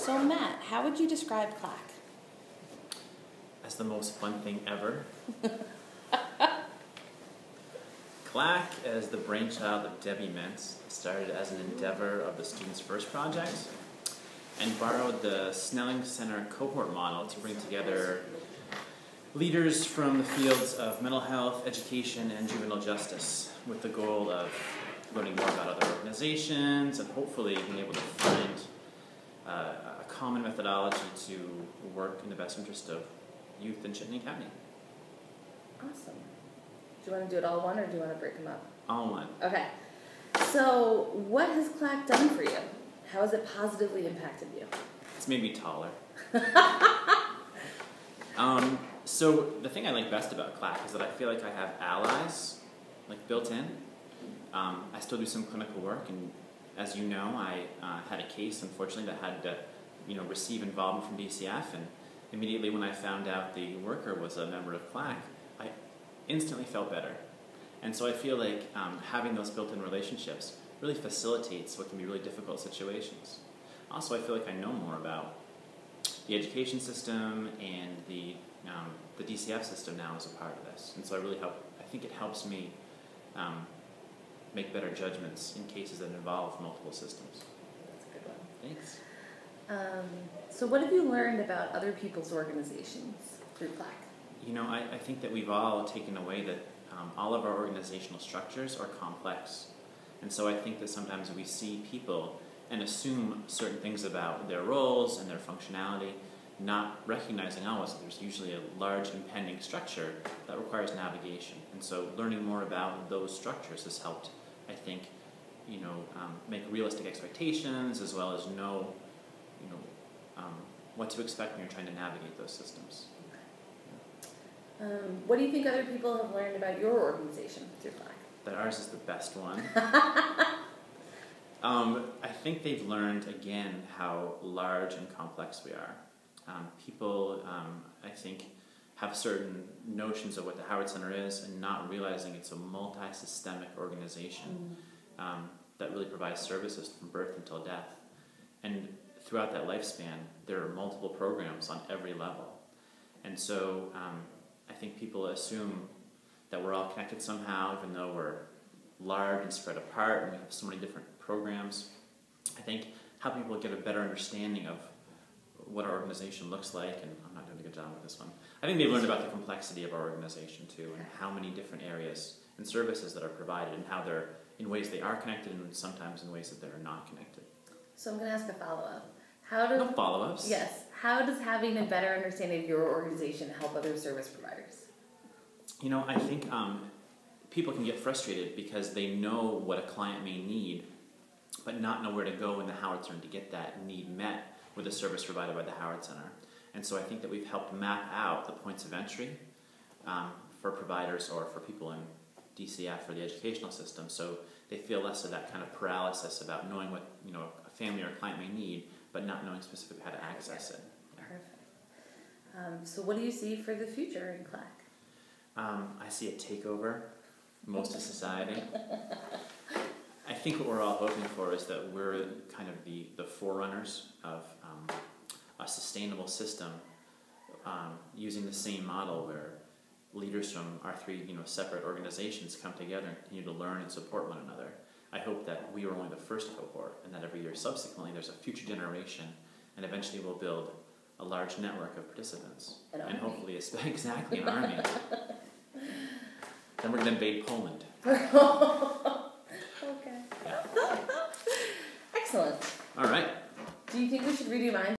So Matt, how would you describe CLAC? As the most fun thing ever. CLAC, as the brainchild of Debbie Mentz, started as an endeavor of the Students First project and borrowed the Snelling Center cohort model to bring together leaders from the fields of mental health, education, and juvenile justice with the goal of learning more about other organizations and hopefully being able to find a common methodology to work in the best interest of youth in Chittenden County. Awesome. Do you want to do it all one or do you want to break them up? All one. Okay. So what has CLAC done for you? How has it positively impacted you? It's made me taller. So the thing I like best about CLAC is that I feel like I have allies, like built in. I still do some clinical work, and as you know, I had a case, unfortunately, that had to, receive involvement from DCF, and immediately when I found out the worker was a member of CLAC, I instantly felt better. And so I feel like having those built-in relationships really facilitates what can be really difficult situations. Also, I feel like I know more about the education system and the DCF system now as a part of this. And so I think it helps me make better judgments in cases that involve multiple systems. That's a good one. Thanks. So what have you learned about other people's organizations through CLAC? I think that we've all taken away that all of our organizational structures are complex. And so I think that sometimes we see people and assume certain things about their roles and their functionality, not recognizing always that there's usually a large impending structure that requires navigation. And so learning more about those structures has helped, I think, make realistic expectations as well as know what to expect when you're trying to navigate those systems. What do you think other people have learned about your organization through CLAC? That ours is the best one. I think they've learned, again, how large and complex we are. People, I think, have certain notions of what the Howard Center is and not realizing it's a multi-systemic organization that really provides services from birth until death. And throughout that lifespan, there are multiple programs on every level. And so I think people assume that we're all connected somehow, even though we're large and spread apart and we have so many different programs. I think how people get a better understanding of what our organization looks like, and I'm not doing a good job with this one. I think they've learned about the complexity of our organization too, and how many different areas and services that are provided, and how they're in ways they are connected, and sometimes in ways that they're not connected. So I'm going to ask a follow-up. No follow-ups. Yes. How does having a better understanding of your organization help other service providers? I think people can get frustrated because they know what a client may need, but not know where to go in the Howard Center to get that need met with a service provided by the Howard Center. And so I think that we've helped map out the points of entry for providers or for people in DCF or the educational system, so they feel less of that kind of paralysis about knowing what a family or a client may need, but not knowing specifically how to access it. Perfect. So what do you see for the future in CLAC? I see a takeover of most of society. I think what we're all hoping for is that we're kind of the forerunners of a sustainable system using the same model where leaders from our three separate organizations come together and continue to learn and support one another. I hope that we are only the first cohort and that every year subsequently there's a future generation, and eventually we'll build a large network of participants. And hopefully exactly an army. Then we're going to invade Poland. Okay. Yeah. Excellent. All right. Do you think we should redo mine?